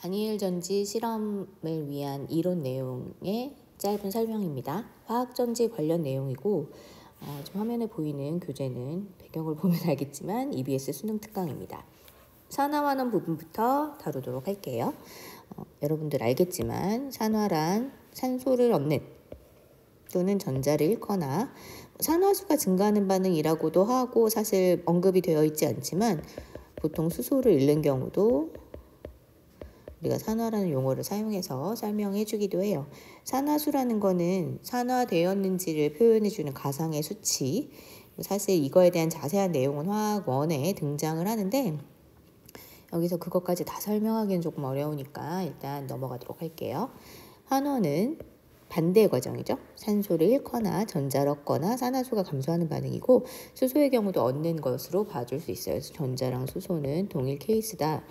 다니엘 전지 실험을 위한 이론 내용의 짧은 설명입니다. 화학전지 관련 내용이고 지금 화면에 보이는 교재는 배경을 보면 알겠지만 EBS 수능 특강입니다. 산화환원 부분부터 다루도록 할게요. 여러분들 알겠지만 산화란 산소를 얻는 또는 전자를 잃거나 산화수가 증가하는 반응이라고도 하고 사실 언급이 되어 있지 않지만 보통 수소를 잃는 경우도 우리가 산화라는 용어를 사용해서 설명해 주기도 해요. 산화수라는 거는 산화되었는지를 표현해주는 가상의 수치. 사실 이거에 대한 자세한 내용은 화학원에 등장을 하는데 여기서 그것까지 다 설명하기는 조금 어려우니까 일단 넘어가도록 할게요. 환원은 반대 과정이죠. 산소를 잃거나 전자를 얻거나 산화수가 감소하는 반응이고 수소의 경우도 얻는 것으로 봐줄 수 있어요. 그래서 전자랑 수소는 동일 케이스다.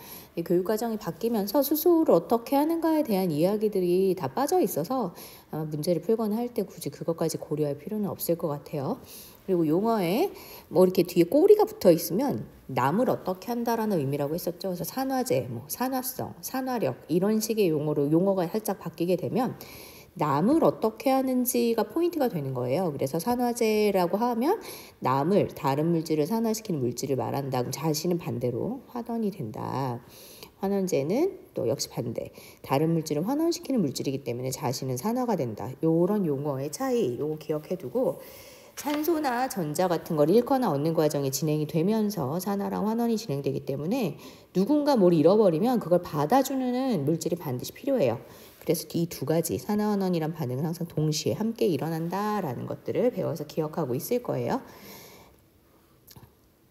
교육 과정이 바뀌면서 수소를 어떻게 하는가에 대한 이야기들이 다 빠져 있어서 아마 문제를 풀거나 할 때 굳이 그것까지 고려할 필요는 없을 것 같아요. 그리고 용어에 뭐 이렇게 뒤에 꼬리가 붙어 있으면 남을 어떻게 한다라는 의미라고 했었죠. 그래서 산화제, 산화성, 산화력 이런 식의 용어가 살짝 바뀌게 되면 남을 어떻게 하는지가 포인트가 되는 거예요. 그래서 산화제라고 하면 남을 다른 물질을 산화시키는 물질을 말한다. 그럼 자신은 반대로 환원이 된다. 환원제는 또 역시 반대. 다른 물질을 환원시키는 물질이기 때문에 자신은 산화가 된다. 이런 용어의 차이 요거 기억해두고 산소나 전자 같은 걸 잃거나 얻는 과정이 진행이 되면서 산화랑 환원이 진행되기 때문에 누군가 뭘 잃어버리면 그걸 받아주는 물질이 반드시 필요해요. 그래서 이 두 가지 산화환원이란 반응은 항상 동시에 함께 일어난다라는 것들을 배워서 기억하고 있을 거예요.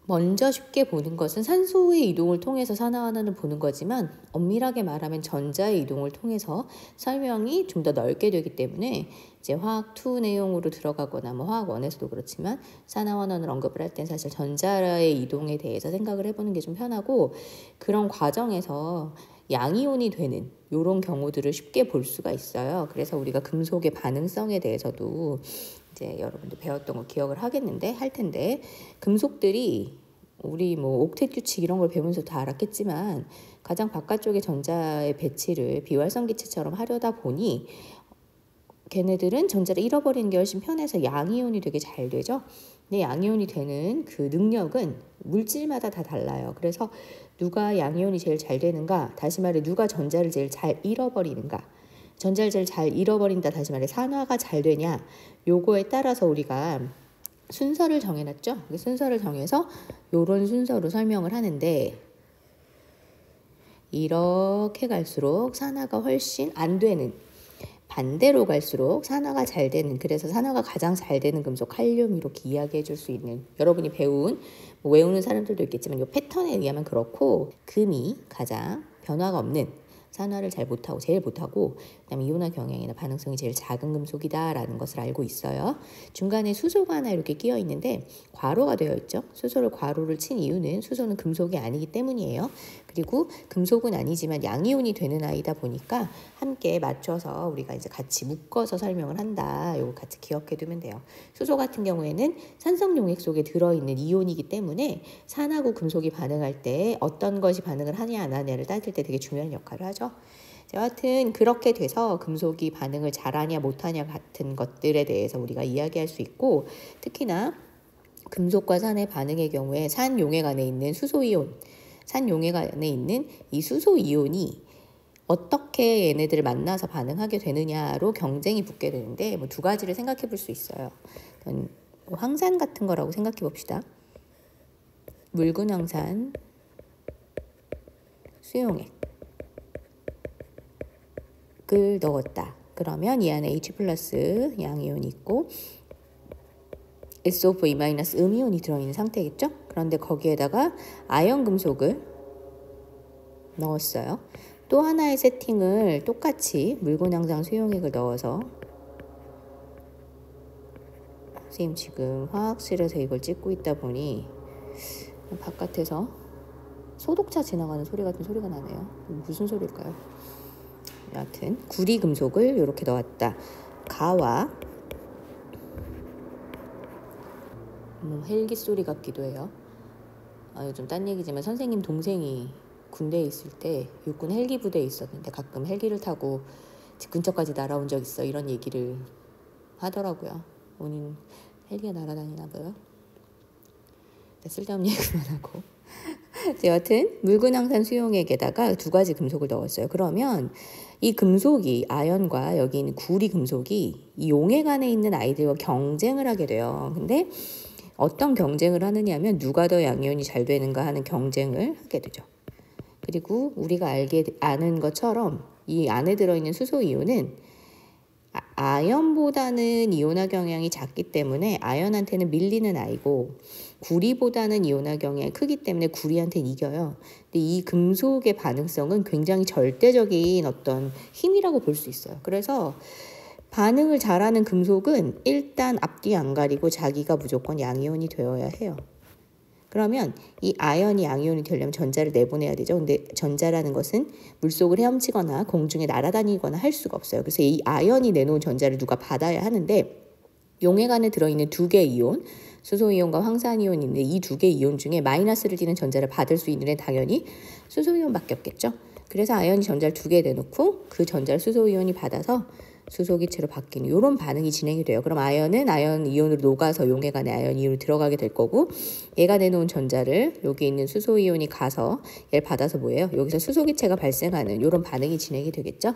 먼저 쉽게 보는 것은 산소의 이동을 통해서 산화환원을 보는 거지만 엄밀하게 말하면 전자의 이동을 통해서 설명이 좀 더 넓게 되기 때문에 이제 화학 2 내용으로 들어가거나 화학 1에서도 그렇지만 산화환원을 언급을 할 땐 사실 전자의 이동에 대해서 생각을 해보는 게 좀 편하고 그런 과정에서 양이온이 되는 이런 경우들을 쉽게 볼 수가 있어요. 그래서 우리가 금속의 반응성에 대해서도 이제 여러분들 배웠던 거 기억을 할 텐데 금속들이 우리 옥텟 규칙 이런 걸 배우면서 다 알았겠지만 가장 바깥쪽에 전자의 배치를 비활성 기체처럼 하려다 보니 걔네들은 전자를 잃어버리는 게 훨씬 편해서 양이온이 되게 잘 되죠. 근데 양이온이 되는 그 능력은 물질마다 다 달라요. 그래서 누가 양이온이 제일 잘 되는가? 다시 말해 누가 전자를 제일 잘 잃어버리는가? 전자를 제일 잘 잃어버린다. 다시 말해 산화가 잘 되냐? 요거에 따라서 우리가 순서를 정해놨죠. 그 순서를 정해서 요런 순서로 설명을 하는데 이렇게 갈수록 산화가 훨씬 안 되는 반대로 갈수록 산화가 잘 되는 그래서 산화가 가장 잘 되는 금속 칼륨 이렇게 이야기해 줄 수 있는 여러분이 배운 외우는 사람들도 있겠지만 이 패턴에 의하면 그렇고 금이 가장 변화가 없는 산화를 잘 못하고 제일 못하고 그다음에 이온화 경향이나 반응성이 제일 작은 금속이다라는 것을 알고 있어요. 중간에 수소가 하나 이렇게 끼어 있는데 괄호가 되어 있죠. 수소를 괄호를 친 이유는 수소는 금속이 아니기 때문이에요. 그리고 금속은 아니지만 양이온이 되는 아이다 보니까 함께 맞춰서 우리가 이제 같이 묶어서 설명을 한다. 요거 같이 기억해 두면 돼요. 수소 같은 경우에는 산성 용액 속에 들어있는 이온이기 때문에 산하고 금속이 반응할 때 어떤 것이 반응을 하냐 안 하냐를 따질 때 되게 중요한 역할을 하죠. 여하튼 그렇게 돼서 금속이 반응을 잘하냐 못하냐 같은 것들에 대해서 우리가 이야기할 수 있고 특히나 금속과 산의 반응의 경우에 산 용액 안에 있는 수소이온 산 용액 안에 있는 이 수소이온이 어떻게 얘네들을 만나서 반응하게 되느냐로 경쟁이 붙게 되는데 두 가지를 생각해 볼 수 있어요. 황산 같은 거라고 생각해 봅시다. 묽은 황산, 수용액 을 넣었다. 그러면 이 안에 H 플러스 양이온이 있고 SO4 마이너스 음이온이 들어있는 상태겠죠? 그런데 거기에다가 아연 금속을 넣었어요. 또 하나의 세팅을 똑같이 묽은 황산 수용액을 넣어서 선생님 지금 화학실에서 이걸 찍고 있다 보니 바깥에서 소독차 지나가는 소리 같은 소리가 나네요. 무슨 소리일까요? 여하튼 구리 금속을 이렇게 넣었다. 가와 헬기 소리 같기도 해요. 요즘 딴 얘기지만 선생님 동생이 군대에 있을 때 육군 헬기 부대에 있었는데 가끔 헬기를 타고 집 근처까지 날아온 적 있어. 이런 얘기를 하더라고요. 오늘 헬기가 날아다니나 봐요. 쓸데없는 얘기만 하고. 여하튼 묽은황산 수용액에다가 2가지 금속을 넣었어요. 그러면 이 금속이 아연과 여기 있는 구리 금속이 이 용액 안에 있는 아이들과 경쟁을 하게 돼요. 근데 어떤 경쟁을 하느냐 하면 누가 더 양이온이 잘 되는가 하는 경쟁을 하게 되죠. 그리고 우리가 아는 것처럼 이 안에 들어있는 수소이온은 아연보다는 이온화 경향이 작기 때문에 아연한테는 밀리는 아이고, 구리보다는 이온화 경향이 크기 때문에 구리한테는 이겨요. 근데 이 금속의 반응성은 굉장히 절대적인 어떤 힘이라고 볼 수 있어요. 그래서 반응을 잘하는 금속은 일단 앞뒤 안 가리고 자기가 무조건 양이온이 되어야 해요. 그러면 이 아연이 양이온이 되려면 전자를 내보내야 되죠. 근데 전자라는 것은 물속을 헤엄치거나 공중에 날아다니거나 할 수가 없어요. 그래서 이 아연이 내놓은 전자를 누가 받아야 하는데, 용액 안에 들어있는 2개의 이온, 수소이온과 황산이온이 있는데 이 2개의 이온 중에 마이너스를 띠는 전자를 받을 수 있는 애는 당연히 수소이온밖에 없겠죠. 그래서 아연이 전자를 2개 내놓고 그 전자를 수소이온이 받아서 수소기체로 바뀌는 이런 반응이 진행이 돼요. 그럼 아연은 아연 이온으로 녹아서 용액 안에 아연 이온으로 들어가게 될 거고, 얘가 내놓은 전자를 여기 있는 수소 이온이 가서 얘를 받아서 뭐예요? 여기서 수소기체가 발생하는 이런 반응이 진행이 되겠죠.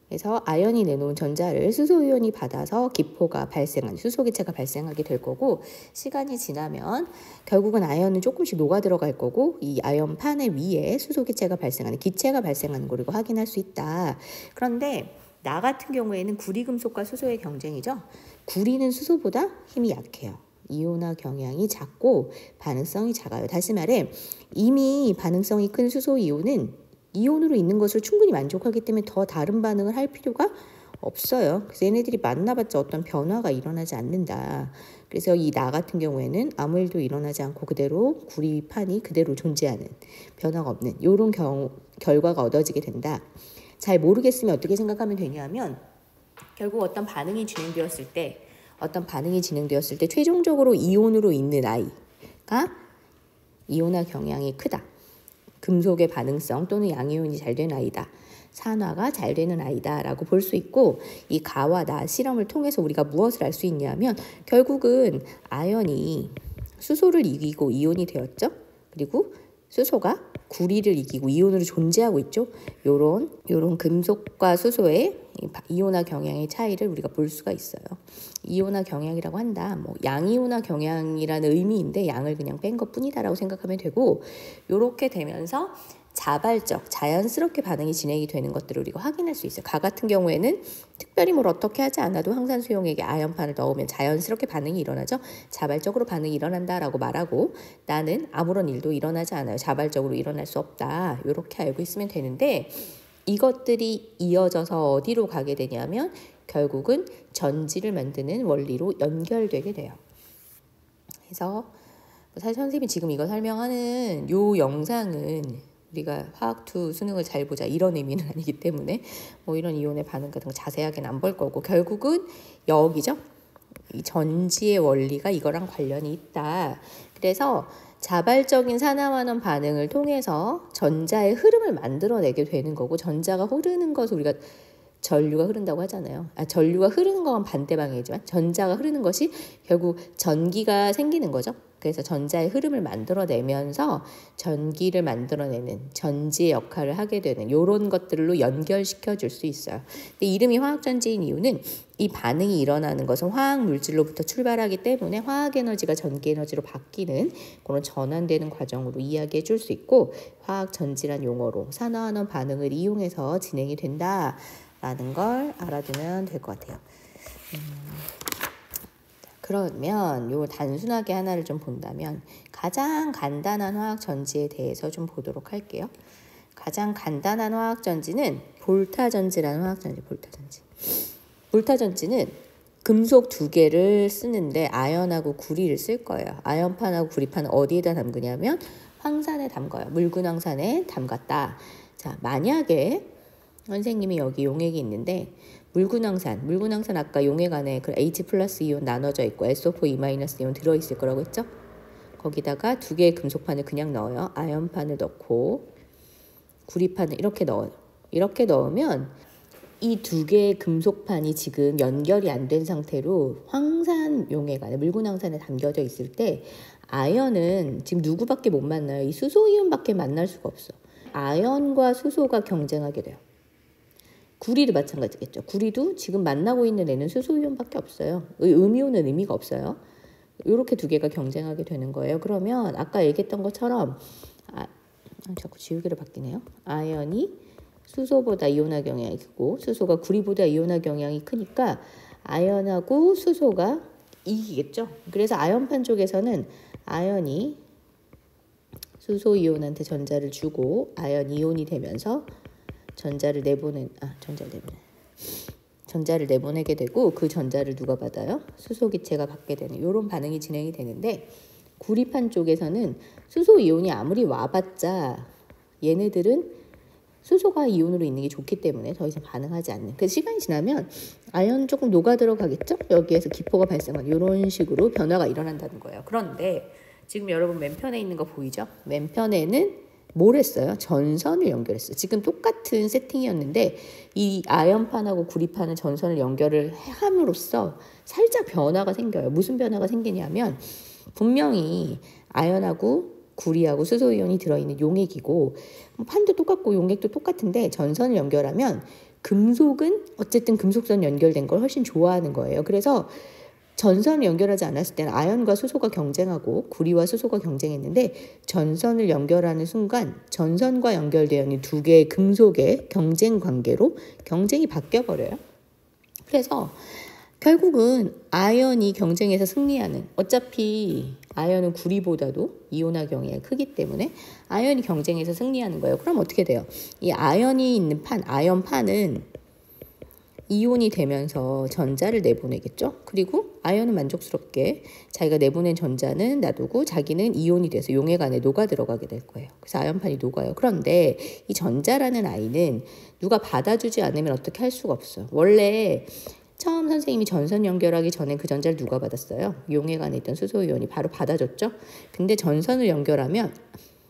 그래서 아연이 내놓은 전자를 수소 이온이 받아서 기포가 발생한 수소기체가 발생하게 될 거고, 시간이 지나면 결국은 아연은 조금씩 녹아 들어갈 거고, 이 아연 판의 위에 수소기체가 발생하는 기체가 발생하는 걸 우리가 확인할 수 있다. 그런데 나 같은 경우에는 구리금속과 수소의 경쟁이죠. 구리는 수소보다 힘이 약해요. 이온화 경향이 작고 반응성이 작아요. 다시 말해, 이미 반응성이 큰 수소 이온은 이온으로 있는 것을 충분히 만족하기 때문에 더 다른 반응을 할 필요가 없어요. 그래서 얘네들이 만나봤자 어떤 변화가 일어나지 않는다. 그래서 이 나 같은 경우에는 아무 일도 일어나지 않고 그대로 구리판이 그대로 존재하는, 변화가 없는 이런 결과가 얻어지게 된다. 잘 모르겠으면 어떻게 생각하면 되냐면, 결국 어떤 반응이 진행되었을 때 최종적으로 이온으로 있는 아이가 이온화 경향이 크다. 금속의 반응성 또는 양이온이 잘 되는 아이다. 산화가 잘 되는 아이다 라고 볼 수 있고, 이 가와 나 실험을 통해서 우리가 무엇을 알 수 있냐면, 결국은 아연이 수소를 이기고 이온이 되었죠. 그리고 수소가 구리를 이기고 이온으로 존재하고 있죠. 요런 금속과 수소의 이온화 경향의 차이를 우리가 볼 수가 있어요. 이온화 경향이라고 한다. 뭐 양이온화 경향이라는 의미인데 양을 그냥 뺀 것뿐이다라고 생각하면 되고, 요렇게 되면서 자연스럽게 반응이 진행이 되는 것들을 우리가 확인할 수 있어요. 가 같은 경우에는 특별히 뭘 어떻게 하지 않아도 황산수용액에 아연판을 넣으면 자연스럽게 반응이 일어나죠. 자발적으로 반응이 일어난다라고 말하고, 나는 아무런 일도 일어나지 않아요. 자발적으로 일어날 수 없다. 이렇게 알고 있으면 되는데, 이것들이 이어져서 어디로 가게 되냐면 결국은 전지를 만드는 원리로 연결되게 돼요. 그래서 사실 선생님이 지금 이거 설명하는 요 영상은 우리가 화학2 수능을 잘 보자 이런 의미는 아니기 때문에 뭐 이런 이온의 반응 같은 거 자세하게는 안 볼 거고, 결국은 여기죠. 이 전지의 원리가 이거랑 관련이 있다. 그래서 자발적인 산화환원 반응을 통해서 전자의 흐름을 만들어내게 되는 거고, 전자가 흐르는 것을 우리가 전류가 흐른다고 하잖아요. 전류가 흐르는 거랑 반대 방향이지만 전자가 흐르는 것이 결국 전기가 생기는 거죠. 그래서 전자의 흐름을 만들어내면서 전기를 만들어내는 전지의 역할을 하게 되는 이런 것들로 연결시켜 줄 수 있어요. 근데 이름이 화학전지인 이유는 이 반응이 일어나는 것은 화학 물질로부터 출발하기 때문에 화학 에너지가 전기 에너지로 바뀌는 그런 전환되는 과정으로 이야기해 줄 수 있고, 화학전지란 용어로 산화환원 반응을 이용해서 진행이 된다라는 걸 알아두면 될 것 같아요. 그러면 요 단순하게 하나를 좀 본다면 가장 간단한 화학전지에 대해서 좀 보도록 할게요. 가장 간단한 화학전지는 볼타전지라는 화학전지, 볼타전지는 금속 2개를 쓰는데 아연하고 구리를 쓸 거예요. 아연판하고 구리판은 어디에다 담그냐면 황산에 담가요. 묽은 황산에 담갔다. 자, 만약에 선생님이 여기 용액이 있는데 묽은 황산 아까 용액 안에 그 H 플러스 이온 나눠져 있고 SO4 E 마이너스 이온 들어있을 거라고 했죠? 거기다가 2개의 금속판을 그냥 넣어요. 아연판을 넣고 구리판을 이렇게 넣어요. 이렇게 넣으면 이 두 개의 금속판이 지금 연결이 안 된 상태로 황산 용해관에 묽은 황산에 담겨져 있을 때 아연은 지금 누구밖에 못 만나요. 이 수소이온밖에 만날 수가 없어. 아연과 수소가 경쟁하게 돼요. 구리도 마찬가지겠죠. 구리도 지금 만나고 있는 애는 수소이온밖에 없어요. 음이온은 의미가 없어요. 이렇게 두 개가 경쟁하게 되는 거예요. 그러면 아까 얘기했던 것처럼 자꾸 지우개로 바뀌네요. 아연이 수소보다 이온화 경향이 크고 수소가 구리보다 이온화 경향이 크니까 아연하고 수소가 이기겠죠. 그래서 아연판 쪽에서는 아연이 수소 이온한테 전자를 주고 아연 이온이 되면서 전자를 내보내게 되고 그 전자를 누가 받아요? 수소 기체가 받게 되는 이런 반응이 진행이 되는데 구리판 쪽에서는 수소 이온이 아무리 와봤자 얘네들은 수소가 이온으로 있는 게 좋기 때문에 더 이상 반응하지 않는. 그래서 시간이 지나면 아연은 조금 녹아 들어가겠죠? 여기에서 기포가 발생한 이런 식으로 변화가 일어난다는 거예요. 그런데 지금 여러분 맨편에 있는 거 보이죠? 맨편에는 뭘 했어요? 전선을 연결했어요. 지금 똑같은 세팅이었는데 이 아연판하고 구리판은 전선을 연결을 함으로써 살짝 변화가 생겨요. 무슨 변화가 생기냐면 분명히 아연하고 구리하고 수소이온이 들어있는 용액이고 판도 똑같고 용액도 똑같은데 전선을 연결하면 금속은 어쨌든 금속선 연결된 걸 훨씬 좋아하는 거예요. 그래서 전선을 연결하지 않았을 때는 아연과 수소가 경쟁하고 구리와 수소가 경쟁했는데 전선을 연결하는 순간 전선과 연결되어 있는 두 개의 금속의 경쟁 관계로 경쟁이 바뀌어버려요. 그래서 결국은 아연이 경쟁에서 승리하는, 어차피 아연은 구리보다도 이온화 경향이 크기 때문에 아연이 경쟁에서 승리하는 거예요. 그럼 어떻게 돼요? 이 아연이 있는 아연판은 이온이 되면서 전자를 내보내겠죠. 그리고 아연은 만족스럽게 자기가 내보낸 전자는 놔두고 자기는 이온이 돼서 용액 안에 녹아 들어가게 될 거예요. 그래서 아연판이 녹아요. 그런데 이 전자라는 아이는 누가 받아주지 않으면 어떻게 할 수가 없어요. 원래 처음 선생님이 전선 연결하기 전에 그 전자를 누가 받았어요? 용액 안에 있던 수소이온이 바로 받아줬죠. 근데 전선을 연결하면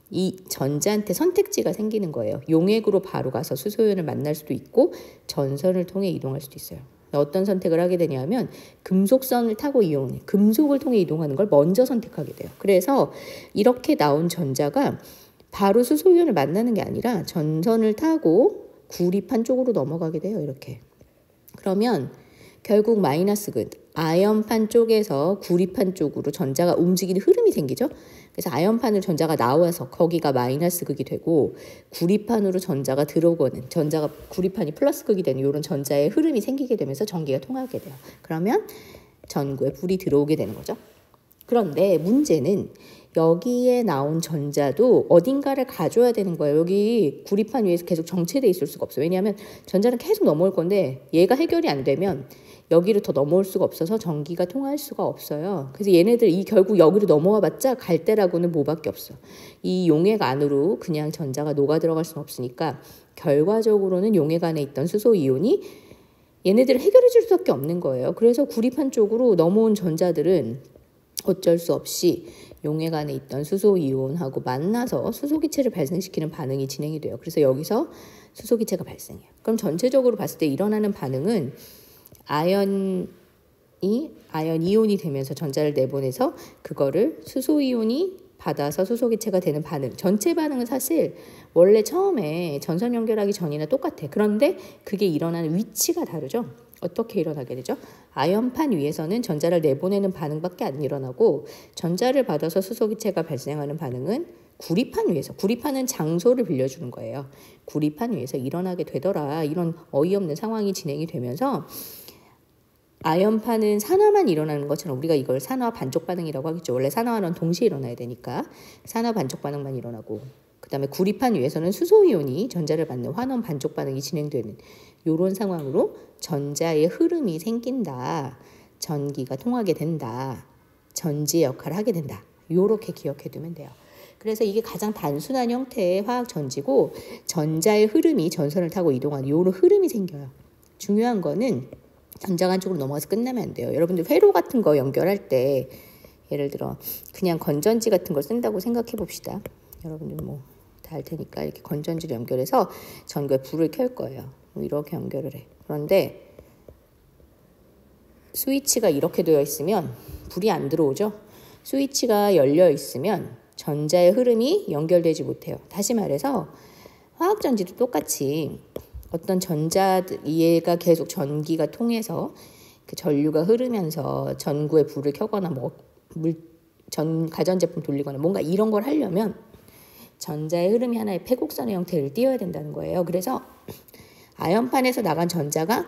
이 전자한테 선택지가 생기는 거예요. 용액으로 바로 가서 수소이온을 만날 수도 있고 전선을 통해 이동할 수도 있어요. 어떤 선택을 하게 되냐면 금속선을 타고 금속을 통해 이동하는 걸 먼저 선택하게 돼요. 그래서 이렇게 나온 전자가 바로 수소이온을 만나는 게 아니라 전선을 타고 구리판 쪽으로 넘어가게 돼요. 이렇게. 그러면 결국 마이너스극, 아연판 쪽에서 구리판 쪽으로 전자가 움직이는 흐름이 생기죠. 그래서 아연판으로 전자가 나와서 거기가 마이너스극이 되고 구리판으로 전자가 들어오는, 전자가 구리판이 플러스극이 되는 이런 전자의 흐름이 생기게 되면서 전기가 통하게 돼요. 그러면 전구에 불이 들어오게 되는 거죠. 그런데 문제는 여기에 나온 전자도 어딘가를 가져야 되는 거예요. 여기 구리판 위에서 계속 정체돼 있을 수가 없어요. 왜냐하면 전자는 계속 넘어올 건데 얘가 해결이 안 되면 여기로 더 넘어올 수가 없어서 전기가 통할 수가 없어요. 그래서 얘네들 결국 여기로 넘어와 봤자 갈 데라고는 뭐밖에 없어. 이 용액 안으로 그냥 전자가 녹아 들어갈 수는 없으니까 결과적으로는 용액 안에 있던 수소 이온이 얘네들을 해결해 줄 수밖에 없는 거예요. 그래서 구리판 쪽으로 넘어온 전자들은 어쩔 수 없이 용액 안에 있던 수소 이온하고 만나서 수소기체를 발생시키는 반응이 진행이 돼요. 그래서 여기서 수소기체가 발생해요. 그럼 전체적으로 봤을 때 일어나는 반응은 아연 이온이 되면서 전자를 내보내서 그거를 수소 이온이 받아서 수소기체가 되는 반응. 전체 반응은 사실 원래 처음에 전선 연결하기 전이나 똑같아. 그런데 그게 일어나는 위치가 다르죠. 어떻게 일어나게 되죠? 아연판 위에서는 전자를 내보내는 반응밖에 안 일어나고 전자를 받아서 수소기체가 발생하는 반응은 구리판 위에서, 구리판은 장소를 빌려주는 거예요. 구리판 위에서 일어나게 되더라. 이런 어이없는 상황이 진행이 되면서 아연판은 산화만 일어나는 것처럼 우리가 이걸 산화 반쪽 반응이라고 하겠죠. 원래 산화와는 동시에 일어나야 되니까 산화 반쪽 반응만 일어나고, 그 다음에 구리판 위에서는 수소이온이 전자를 받는 환원 반쪽 반응이 진행되는 이런 상황으로 전자의 흐름이 생긴다. 전기가 통하게 된다. 전지의 역할을 하게 된다. 이렇게 기억해 두면 돼요. 그래서 이게 가장 단순한 형태의 화학 전지고 전자의 흐름이 전선을 타고 이동하는 이런 흐름이 생겨요. 중요한 거는 전자가 한쪽으로 넘어가서 끝나면 안 돼요. 여러분들 회로 같은 거 연결할 때 예를 들어 그냥 건전지 같은 걸 쓴다고 생각해 봅시다. 여러분들 뭐 다 할 테니까 이렇게 건전지를 연결해서 전구에 불을 켤 거예요. 이렇게 연결을 해. 그런데 스위치가 이렇게 되어 있으면 불이 안 들어오죠. 스위치가 열려 있으면 전자의 흐름이 연결되지 못해요. 다시 말해서 화학전지도 똑같이 어떤 얘가 계속 전기가 통해서 그 전류가 흐르면서 전구에 불을 켜거나 가전제품 돌리거나 뭔가 이런 걸 하려면 전자의 흐름이 하나의 패곡선의 형태를 띄어야 된다는 거예요. 그래서 아연판에서 나간 전자가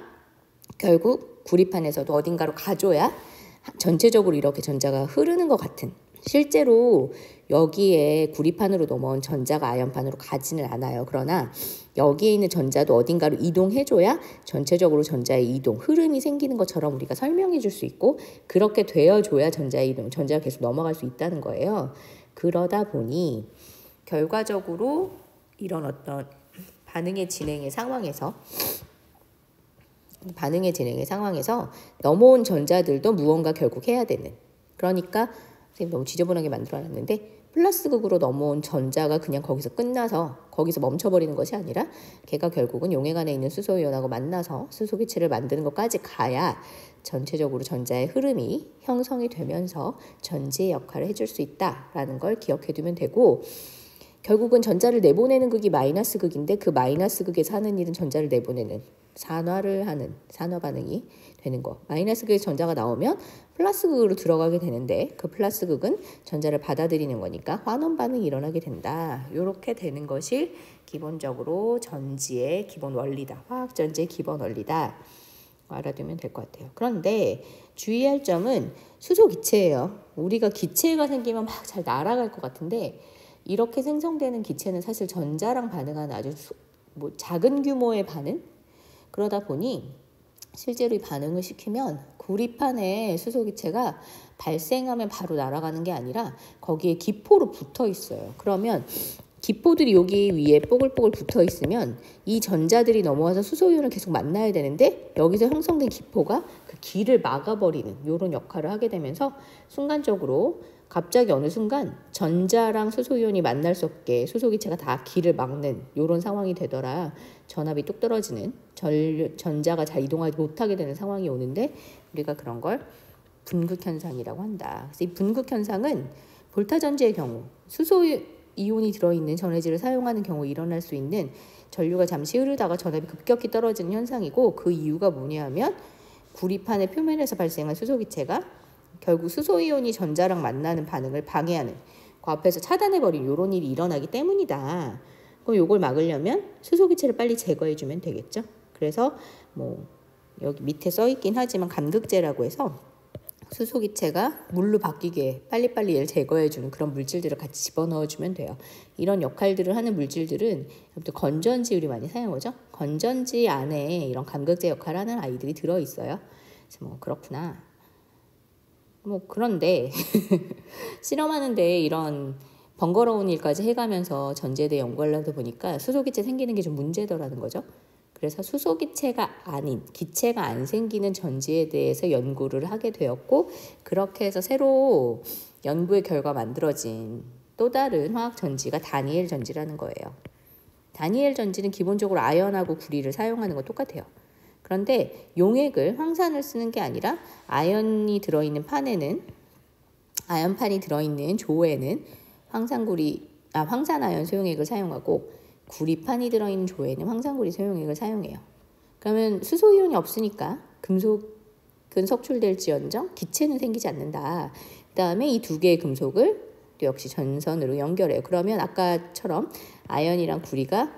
결국 구리판에서도 어딘가로 가줘야 전체적으로 이렇게 전자가 흐르는 것 같은, 실제로 여기에 구리판으로 넘어온 전자가 아연판으로 가지는 않아요. 그러나 여기에 있는 전자도 어딘가로 이동해줘야 전체적으로 전자의 이동, 흐름이 생기는 것처럼 우리가 설명해 줄 수 있고, 그렇게 되어줘야 전자의 이동, 전자가 계속 넘어갈 수 있다는 거예요. 그러다 보니 결과적으로 이런 어떤 반응의 진행의 상황에서 넘어온 전자들도 무언가 결국 해야 되는, 그러니까 선생님 너무 지저분하게 만들어놨는데 플러스극으로 넘어온 전자가 그냥 거기서 끝나서 거기서 멈춰버리는 것이 아니라 걔가 결국은 용액 안에 있는 수소이온하고 만나서 수소기체를 만드는 것까지 가야 전체적으로 전자의 흐름이 형성이 되면서 전지의 역할을 해줄 수 있다라는 걸 기억해두면 되고, 결국은 전자를 내보내는 극이 마이너스 극인데 그 마이너스 극에서 하는 일은 전자를 내보내는 산화를 하는 산화 반응이 되는 거. 마이너스 극에서 전자가 나오면 플러스 극으로 들어가게 되는데 그 플러스 극은 전자를 받아들이는 거니까 환원 반응이 일어나게 된다. 이렇게 되는 것이 기본적으로 전지의 기본 원리다. 화학전지의 기본 원리다. 알아두면 될 것 같아요. 그런데 주의할 점은 수소 기체예요. 우리가 기체가 생기면 막 잘 날아갈 것 같은데 이렇게 생성되는 기체는 사실 전자랑 반응하는 아주 작은 규모의 반응? 그러다 보니 실제로 이 반응을 시키면 구리판에 수소기체가 발생하면 바로 날아가는 게 아니라 거기에 기포로 붙어 있어요. 그러면 기포들이 여기 위에 뽀글뽀글 붙어 있으면 이 전자들이 넘어와서 수소이온을 계속 만나야 되는데 여기서 형성된 기포가 그 길을 막아버리는 이런 역할을 하게 되면서 순간적으로 갑자기 어느 순간 전자랑 수소이온이 만날 수 없게 수소기체가 다 길을 막는 이런 상황이 되더라 전압이 뚝 떨어지는, 전자가 잘 이동하지 못하게 되는 상황이 오는데 우리가 그런 걸 분극현상이라고 한다. 그래서 이 분극현상은 볼타전지의 경우 수소이온이 들어있는 전해질을 사용하는 경우 일어날 수 있는 전류가 잠시 흐르다가 전압이 급격히 떨어지는 현상이고, 그 이유가 뭐냐면 구리판의 표면에서 발생한 수소기체가 결국 수소이온이 전자랑 만나는 반응을 방해하는, 그 앞에서 차단해버린 이런 일이 일어나기 때문이다. 그럼 이걸 막으려면 수소기체를 빨리 제거해주면 되겠죠. 그래서 여기 밑에 써있긴 하지만 감극제라고 해서 수소기체가 물로 바뀌게 빨리빨리 얘를 제거해주는 그런 물질들을 같이 집어넣어주면 돼요. 이런 역할들을 하는 물질들은 건전지 우리 많이 사용하죠. 건전지 안에 이런 감극제 역할을 하는 아이들이 들어있어요. 그래서 그렇구나. 그런데 실험하는데 이런 번거로운 일까지 해가면서 전지에 대해 연구를 하다 보니까 수소기체 생기는 게 좀 문제더라는 거죠. 그래서 수소기체가 아닌, 기체가 안 생기는 전지에 대해서 연구를 하게 되었고, 그렇게 해서 새로 연구의 결과 만들어진 또 다른 화학전지가 다니엘 전지라는 거예요. 다니엘 전지는 기본적으로 아연하고 구리를 사용하는 건 똑같아요. 그런데 용액을, 황산을 쓰는 게 아니라 아연이 들어있는 판에는, 아연판이 들어있는 조에는 황산아연 소용액을 사용하고, 구리판이 들어있는 조에는 황산구리 소용액을 사용해요. 그러면 수소이온이 없으니까 금속은 석출될지언정 기체는 생기지 않는다. 그 다음에 이 두 개의 금속을 또 역시 전선으로 연결해요. 그러면 아까처럼 아연이랑 구리가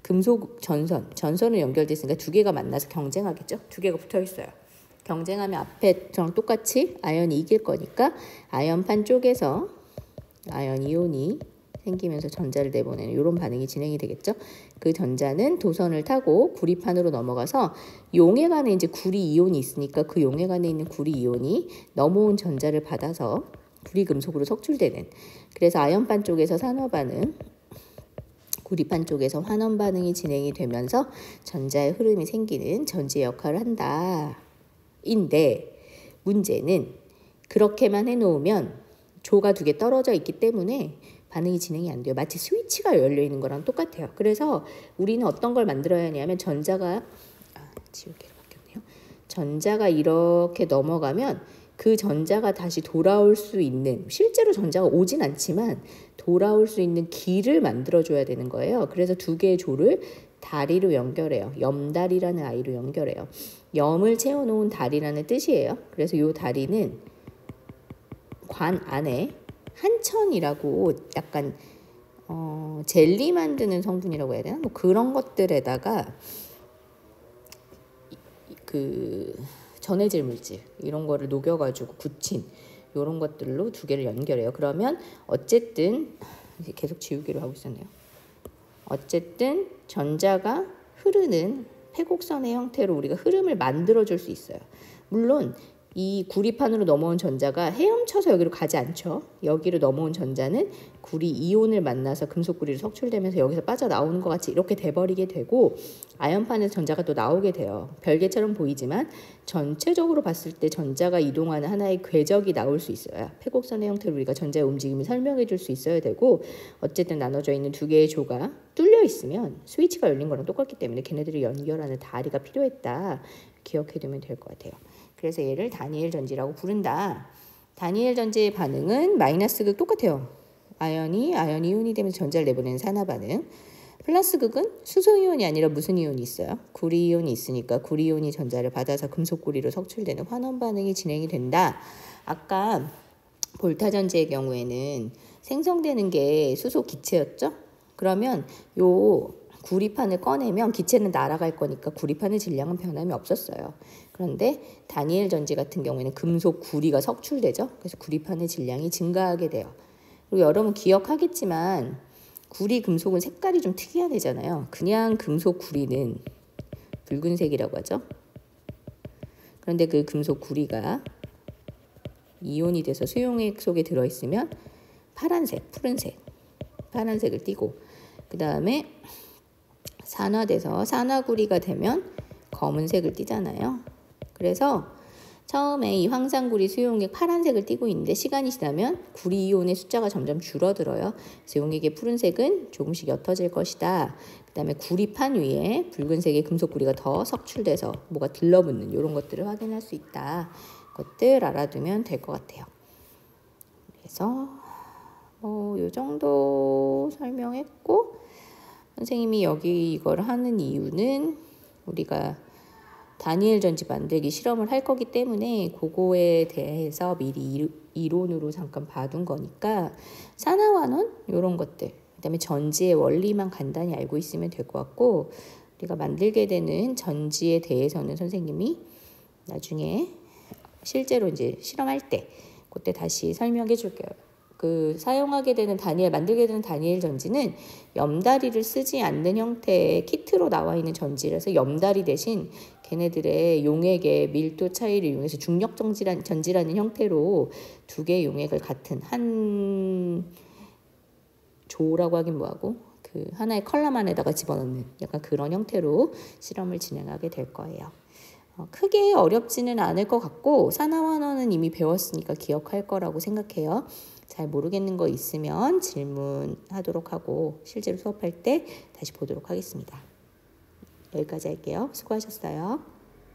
금속 전선으로 연결됐으니까 두 개가 만나서 경쟁하겠죠. 두 개가 붙어 있어요. 경쟁하면 앞에랑 똑같이 아연이 이길 거니까 아연판 쪽에서 아연 이온이 생기면서 전자를 내보내는 이런 반응이 진행이 되겠죠. 그 전자는 도선을 타고 구리판으로 넘어가서 용액 안에 이제 구리 이온이 있으니까 그 용액 안에 있는 구리 이온이 넘어온 전자를 받아서 구리 금속으로 석출되는, 그래서 아연판 쪽에서 산화 반응, 구리판 쪽에서 환원 반응이 진행이 되면서 전자의 흐름이 생기는 전지의 역할을 한다. 인데 문제는 그렇게만 해놓으면 조가 두 개 떨어져 있기 때문에 반응이 진행이 안 돼요. 마치 스위치가 열려 있는 거랑 똑같아요. 그래서 우리는 어떤 걸 만들어야 하냐면 전자가 지우개로 바뀌었네요. 전자가 이렇게 넘어가면 그 전자가 다시 돌아올 수 있는, 실제로 전자가 오진 않지만 돌아올 수 있는 길을 만들어줘야 되는 거예요. 그래서 두 개의 조를 다리로 연결해요. 염다리라는 아이로 연결해요. 염을 채워놓은 다리라는 뜻이에요. 그래서 이 다리는 관 안에 한천이라고 약간 젤리 만드는 성분이라고 해야 되나? 뭐 그런 것들에다가 그 전해질 물질 이런 거를 녹여가지고 굳힌 이런 것들로 두 개를 연결해요. 그러면 어쨌든 계속 지우기로 하고 있었네요. 어쨌든 전자가 흐르는 패곡선의 형태로 우리가 흐름을 만들어줄 수 있어요. 물론 이 구리판으로 넘어온 전자가 헤엄쳐서 여기로 가지 않죠. 여기로 넘어온 전자는 구리 이온을 만나서 금속구리로 석출되면서 여기서 빠져나오는 것 같이 이렇게 돼버리게 되고 아연판에서 전자가 또 나오게 돼요. 별개처럼 보이지만 전체적으로 봤을 때 전자가 이동하는 하나의 궤적이 나올 수 있어요. 패곡선의 형태로 우리가 전자의 움직임을 설명해 줄 수 있어야 되고 어쨌든 나눠져 있는 두 개의 조가 뚫려 있으면 스위치가 열린 거랑 똑같기 때문에 걔네들을 연결하는 다리가 필요했다. 기억해 두면 될 것 같아요. 그래서 얘를 다니엘 전지라고 부른다. 다니엘 전지의 반응은 마이너스 극 똑같아요. 아연이 이온이 되면서 전자를 내보내는 산화 반응. 플러스 극은 수소 이온이 아니라 무슨 이온이 있어요? 구리 이온이 있으니까 구리 이온이 전자를 받아서 금속 구리로 석출되는 환원 반응이 진행이 된다. 아까 볼타 전지의 경우에는 생성되는 게 수소 기체였죠? 그러면 요 구리판을 꺼내면 기체는 날아갈 거니까 구리판의 질량은 변함이 없었어요. 그런데 다니엘 전지 같은 경우에는 금속 구리가 석출되죠. 그래서 구리판의 질량이 증가하게 돼요. 그리고 여러분 기억하겠지만 구리 금속은 색깔이 좀 특이한 애잖아요. 그냥 금속 구리는 붉은색이라고 하죠. 그런데 그 금속 구리가 이온이 돼서 수용액 속에 들어있으면 파란색, 푸른색, 파란색을 띠고 그 다음에 산화돼서 산화구리가 되면 검은색을 띠잖아요. 그래서 처음에 이 황산구리 수용액 파란색을 띠고 있는데 시간이 지나면 구리 이온의 숫자가 점점 줄어들어요. 그래서 용액의 푸른색은 조금씩 옅어질 것이다. 그 다음에 구리판 위에 붉은색의 금속구리가 더 석출돼서 뭐가 들러붙는 이런 것들을 확인할 수 있다. 것들 알아두면 될 것 같아요. 그래서 요 정도 설명했고 선생님이 여기 이걸 하는 이유는 우리가 다니엘 전지 만들기 실험을 할 거기 때문에 그거에 대해서 미리 이론으로 잠깐 봐둔 거니까 산화환원 이런 것들 그다음에 전지의 원리만 간단히 알고 있으면 될 것 같고 우리가 만들게 되는 전지에 대해서는 선생님이 나중에 실제로 이제 실험할 때 그때 다시 설명해 줄게요. 그 사용하게 되는 만들게 되는 다니엘 전지는 염다리를 쓰지 않는 형태의 키트로 나와 있는 전지라서 염다리 대신 걔네들의 용액의 밀도 차이를 이용해서 중력 전지라는 형태로 두 개의 용액을 같은 한 조라고 하긴 뭐하고 그 하나의 컬럼 안에다가 집어넣는 약간 그런 형태로 실험을 진행하게 될 거예요. 크게 어렵지는 않을 것 같고 산화환원은 이미 배웠으니까 기억할 거라고 생각해요. 잘 모르겠는 거 있으면 질문하도록 하고 실제로 수업할 때 다시 보도록 하겠습니다. 여기까지 할게요. 수고하셨어요.